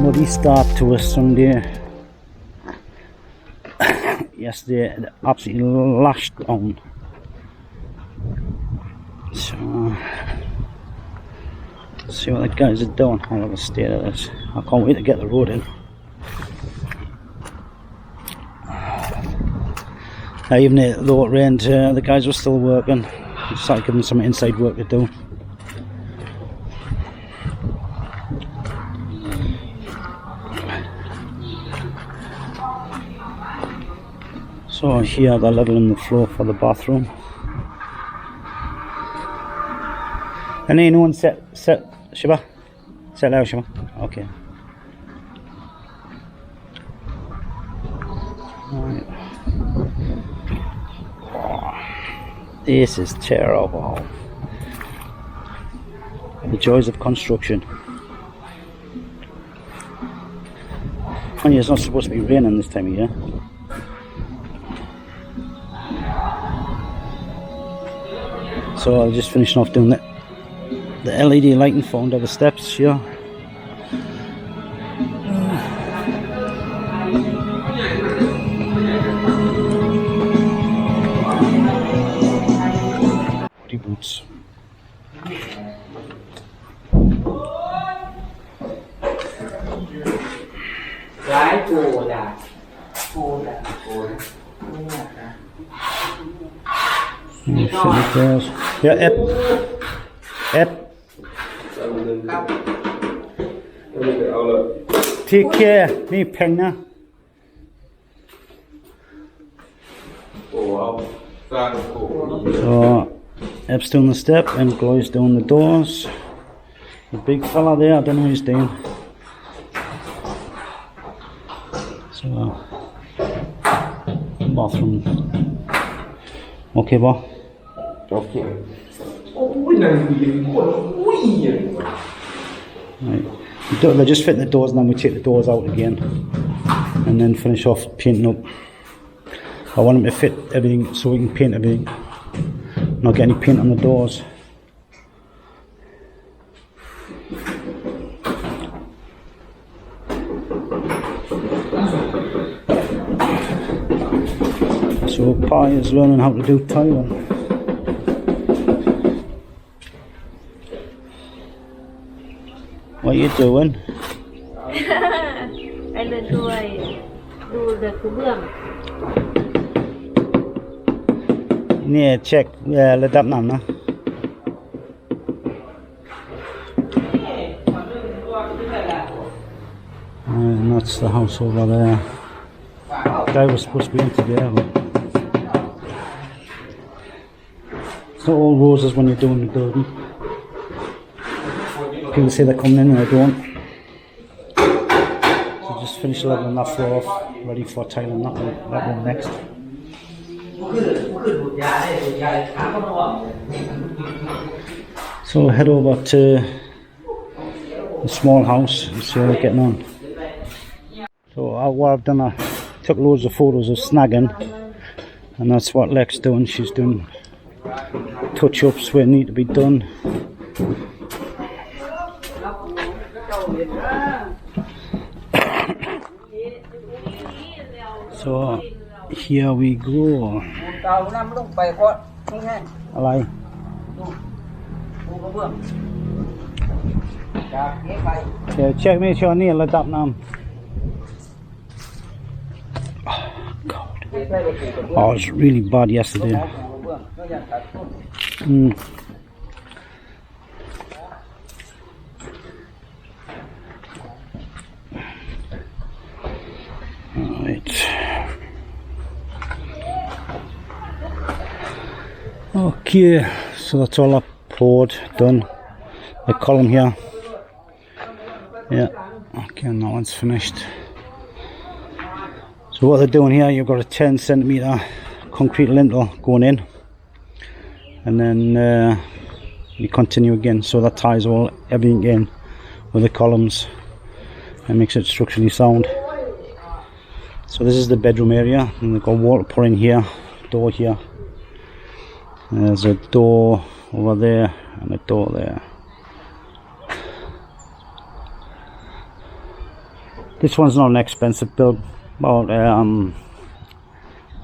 muddy start to a Sunday. Yesterday it absolutely lashed on. So let's see what the guys are doing. I love the state of this. I can't wait to get the road in. Even though it rained, the guys were still working. Just started giving them some inside work to do. So here they're leveling the floor for the bathroom. And anyone set Shiba? Set out Shiba? Okay. Right. Oh, this is terrible. The joys of construction. And it's not supposed to be raining this time of year. So I'll just finish off doing the LED lighting for under the steps here. Booty boots. Yeah, Ep. Take care. Me peng na. So Ep's doing the step and Glory's doing the doors. The big fella there, I don't know what he's doing. So bathroom. Okay, boy. Okay. Right. They just fit the doors and then we take the doors out again and then finish off painting up. I want them to fit everything so we can paint everything. Not get any paint on the doors. So Pi is learning how to do tiling. What are you doing? I learned to do the kubyang. Yeah, check. Yeah, let that now. And that's the house over there. Guy was supposed to be in today, but it's not all roses when you're doing the building. People say they're coming in and they don't. So just finish leveling that floor off, ready for tiling that one next. So head over to the small house and see how they're getting on. So what I've done, I took loads of photos of snagging, and that's what Lex doing. She's doing touch-ups where they need to be done. So here we go. Alright. Yeah, check me sure near let up now. Oh, God. Oh, it was really bad yesterday. Alright. Okay, so that's all up poured, done. The column here. Yeah, okay, and that one's finished. So what they're doing here, you've got a 10 centimetre concrete lintel going in, and then you continue again, so that ties everything in with the columns and makes it structurally sound. So this is the bedroom area, and they've got water pouring here, door here. There's a door over there and a door there. This one's not an expensive build, about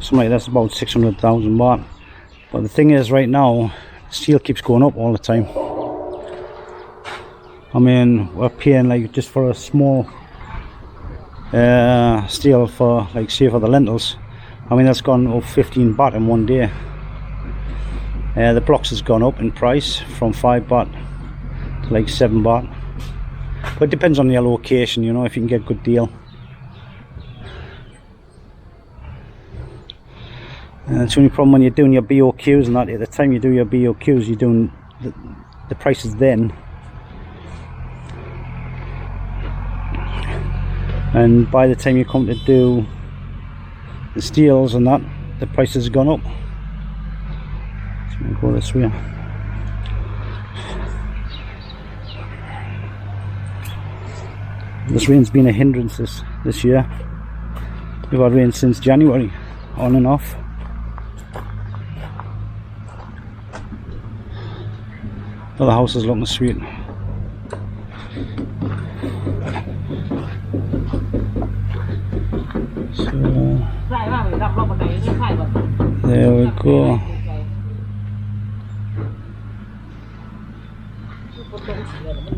something like that's about 600,000 baht. But the thing is, right now steel keeps going up all the time. I mean, we're paying like just for a small steel for like say for the lintels. I mean that's gone up 15 baht in one day. The blocks has gone up in price from 5 baht to like 7 baht. But it depends on your location, you know, if you can get a good deal. That's the only problem when you're doing your BOQs and that. At the time you do your BOQs, you're doing the prices then. And by the time you come to do the steels and that, the prices have gone up. So I'm going to go this way. This rain's been a hindrance this year. We've had rain since January, on and off. But the house is looking sweet. So there we go.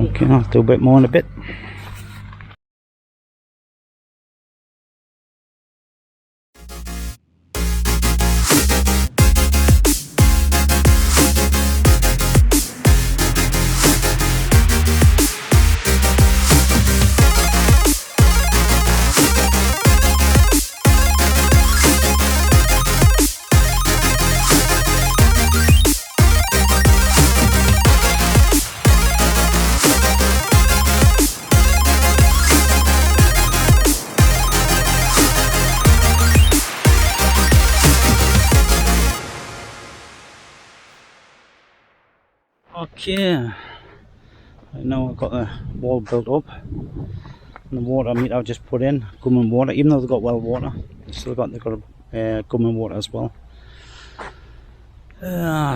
Okay, I'll do a bit more in a bit. Okay, right now I've got the wall built up, and the water meter I've just put in, government water. Even though they've got well water, they've got government water as well.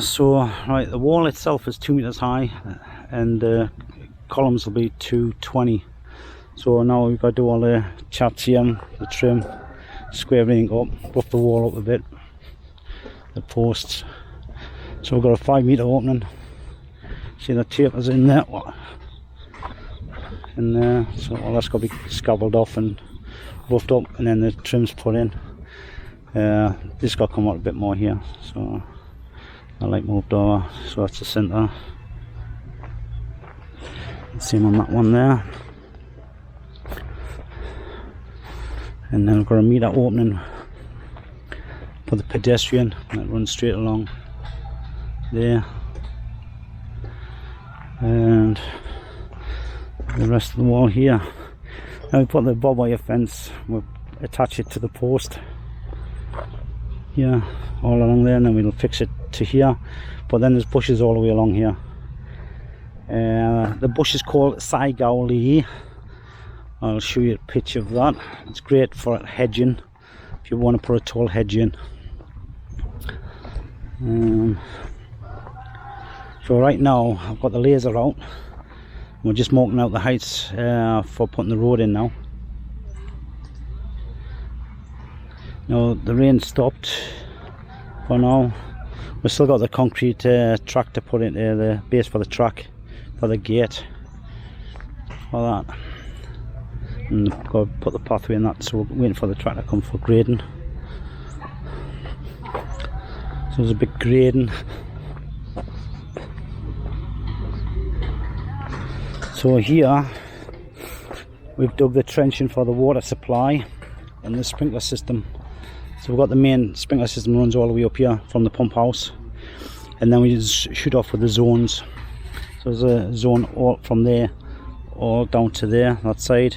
So right, the wall itself is 2 meters high, and the columns will be 220. So now we've got to do all the chats here, the trim, square everything up, buff the wall up a bit, the posts. So we've got a 5 meter opening. See the tapers in there, so all that's got to be scabbled off and roughed up, and then the trim's put in. This got to come out a bit more here, so I like moved over, so that's the centre. Same on that one there. And then we've got a meter opening for the pedestrian that runs straight along there. And the rest of the wall here. Now we put the barbed wire fence, we'll attach it to the post here, all along there, and then we'll fix it to here. But then there's bushes all the way along here. The bush is called snagging. I'll show you a picture of that. It's great for hedging, if you want to put a tall hedge in. So right now I've got the laser out. We're just marking out the heights for putting the road in now. Now the rain stopped for now. We've still got the concrete track to put into the base for the track, for the gate, for that. And I've got to put the pathway in that, so we're waiting for the track to come for grading. So there's a big grading. So here we've dug the trenching for the water supply and the sprinkler system. So we've got the main sprinkler system runs all the way up here from the pump house, and then we just shoot off with the zones. So there's a zone all from there all down to there, that side,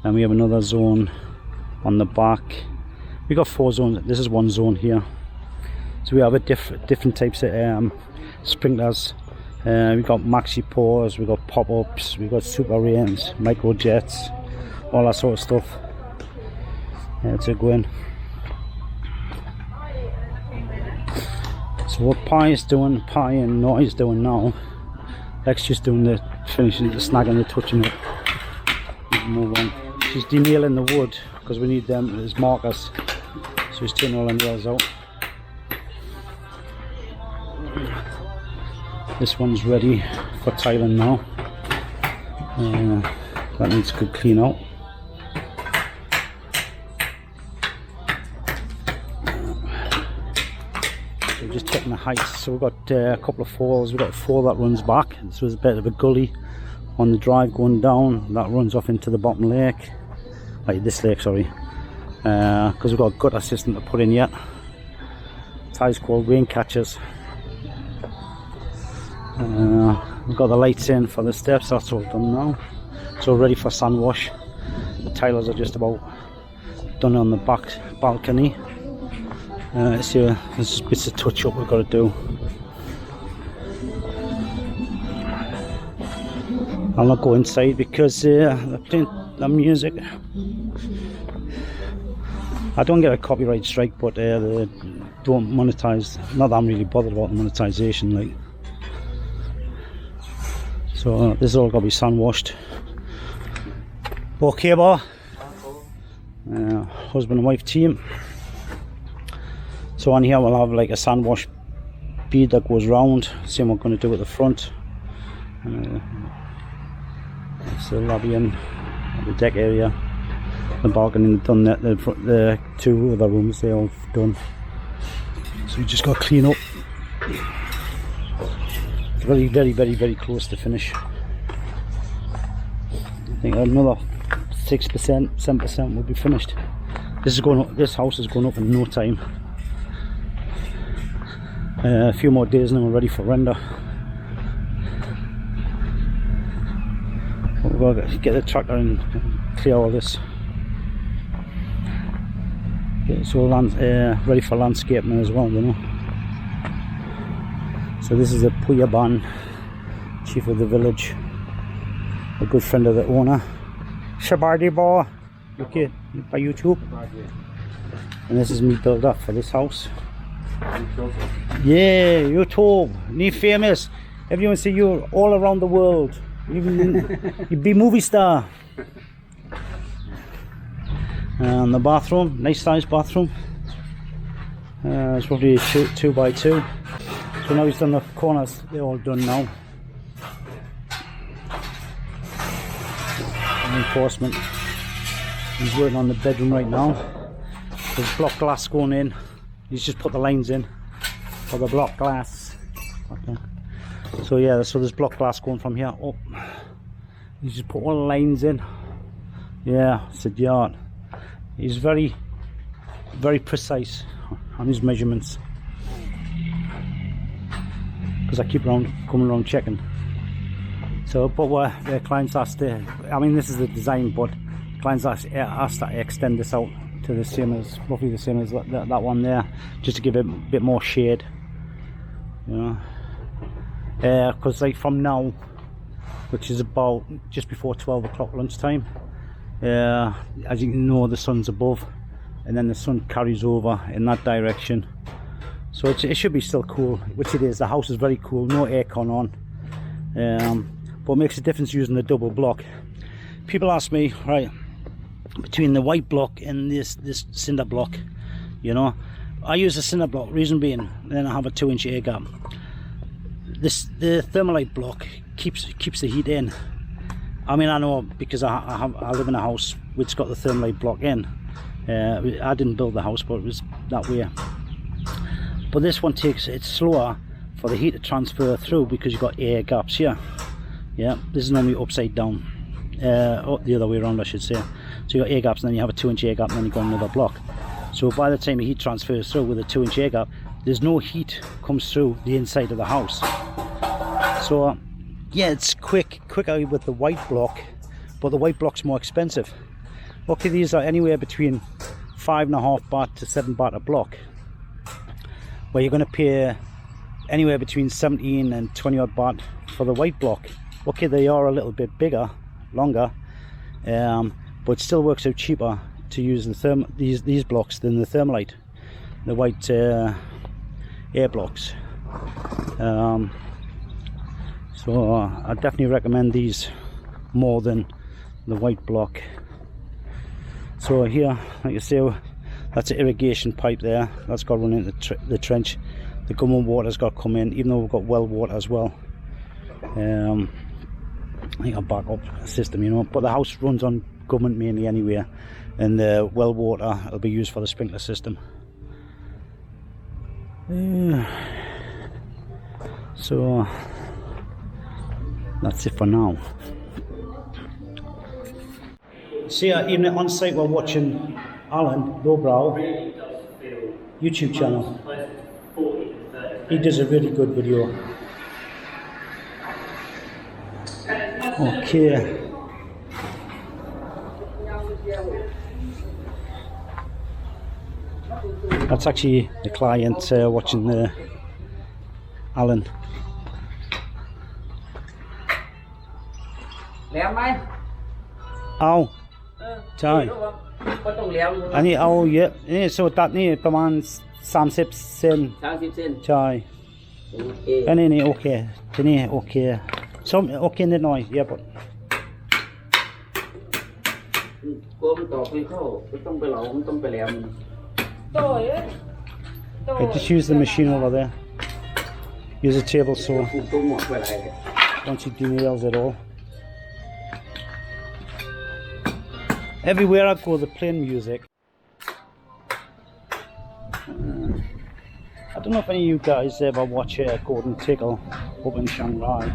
and we have another zone on the back. We've got 4 zones. This is one zone here. So we have a different types of sprinklers. We've got maxi pours, we've got pop-ups, we've got super rains, micro jets, all that sort of stuff. To go in. So what Pi and Noi is doing now, Lex just doing the finishing, the snagging, the touching it. Move on. She's denailing the wood because we need them as markers. So he's taking all the nails out. This one's ready for Thailand now. That needs a good clean out. So we're just checking the heights. So we've got a couple of falls. We've got a fall that runs back. This was a bit of a gully on the drive going down. That runs off into the bottom lake. Like this lake, sorry. Because we've got a gutter system to put in yet. Thai's called rain catchers. We've got the lights in for the steps, that's all done now. So ready for sun wash. The tilers are just about done on the back balcony. So there's bits of touch up we've got to do. I'll not go inside because they're playing the music. I don't get a copyright strike, but they don't monetize. Not that I'm really bothered about the monetization, like. So this is all got to be sun washed. Okay, bar. Husband and wife team. So on here we'll have like a sand wash bead that goes round. Same we're going to do at the front. It's the lobby and the deck area. The balcony done that. The two other rooms they're all done. So we just got to clean up. Very close to finish. I think another 6%, 7% will be finished. This is going up, this house is going up in no time. A few more days and then we're ready for render. We've got to get the tractor and clear all this. Get it all ready for landscaping as well, you know. So this is a Puyaban, chief of the village, a good friend of the owner. Shabardi Ba, okay, by YouTube. And this is me built up for this house. Yeah, YouTube, me famous. Everyone see you all around the world. You be movie star. And the bathroom, nice sized bathroom. It's probably a 2 by 2. So now he's done the corners, they're all done now. Reinforcement. He's working on the bedroom right now. There's block glass going in. He's just put the lines in for the block glass. Okay. So yeah, so there's block glass going from here up. He's just put all the lines in. Yeah, it's a yard. He's very precise on his measurements. Because I keep coming around checking. So, but the clients asked, I mean this is the design, but clients asked to extend this out to the same as, roughly the same as that one there, just to give it a bit more shade, you know. Because like from now, which is about just before 12 o'clock lunchtime, as you know, the sun's above, and then the sun carries over in that direction. So it should be still cool, which it is. The house is very cool, no aircon on, but it makes a difference using the double block. People ask me, right, between the white block and this cinder block, you know, I use the cinder block, reason being, then I have a 2-inch air gap. The thermalite block keeps the heat in. I mean, I know because I live in a house which got the thermalite block in. I didn't build the house, but it was that way. But this one it's slower for the heat to transfer through because you've got air gaps here. Yeah, this is normally upside down. The other way around, I should say. So you got air gaps, and then you have a 2-inch air gap, and then you got another block. So by the time the heat transfers through with a 2-inch air gap, there's no heat comes through the inside of the house. So yeah, it's quicker with the white block, but the white block's more expensive. Okay, these are anywhere between 5.5 baht to 7 baht a block, where you're going to pay anywhere between 17 and 20 odd baht for the white block. Okay, they are a little bit bigger, longer, but it still works out cheaper to use these blocks than the thermalite, the white air blocks. So I definitely recommend these more than the white block. So here, like I say, that's an irrigation pipe there. That's got to run into the trench. The government water's got to come in, even though we've got well water as well. I think a backup system, you know. But the house runs on government mainly anyway, and the well water will be used for the sprinkler system. So that's it for now. See, even on site we're watching Alan Lowbrow YouTube channel. He does a really good video. Okay. That's actually the client watching the Alan. แหลมไหม เอาใช่ ก็ต้องแหลม อันนี้เอาเยอะนี่สูตรตัดนี่ประมาณ30 เซน 30 เซน ใช่ โอเค อันนี้นี่โอเคทีนี้โอเคส้มโอเคนิดหน่อยเยอะปะ กลัวมันตอกไม่เข้าก็ต้องไปเหลามันต้องไปแหลม I just use the machine over there. Use a table saw. ปลูกตัวหมวกไปอะไร Once you do nails it all. Everywhere I go, they're playing music. I don't know if any of you guys ever watch Gordon Tickle up in Shanghai.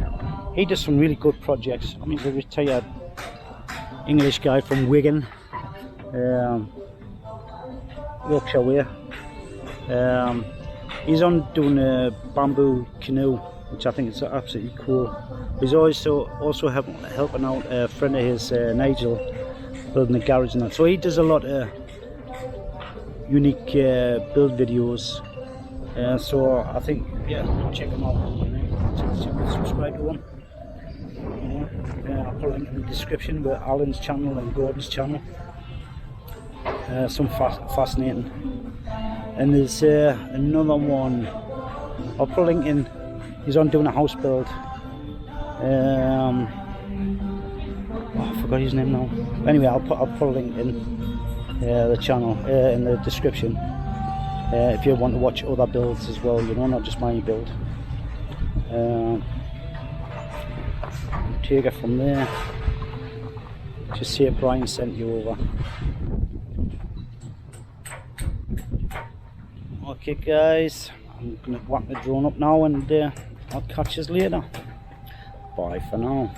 He does some really good projects. I mean, he's a retired English guy from Wigan, Yorkshire way. He's on doing a bamboo canoe, which I think is absolutely cool. He's also helping out a friend of his, Nigel, building a garage and that. So he does a lot of unique build videos. So I think, yeah, check him out. Subscribe to him. I'll put a link in the description with Alan's channel and Gordon's channel. Some fascinating. And there's another one. I'll put a link in. He's on doing a house build. I forgot his name now. Anyway, I'll put a link in the channel in the description. If you want to watch other builds as well, you know, not just my build. Take it from there. Just see if Bryan sent you over. Okay guys, I'm going to whack the drone up now and I'll catch you later. Bye for now.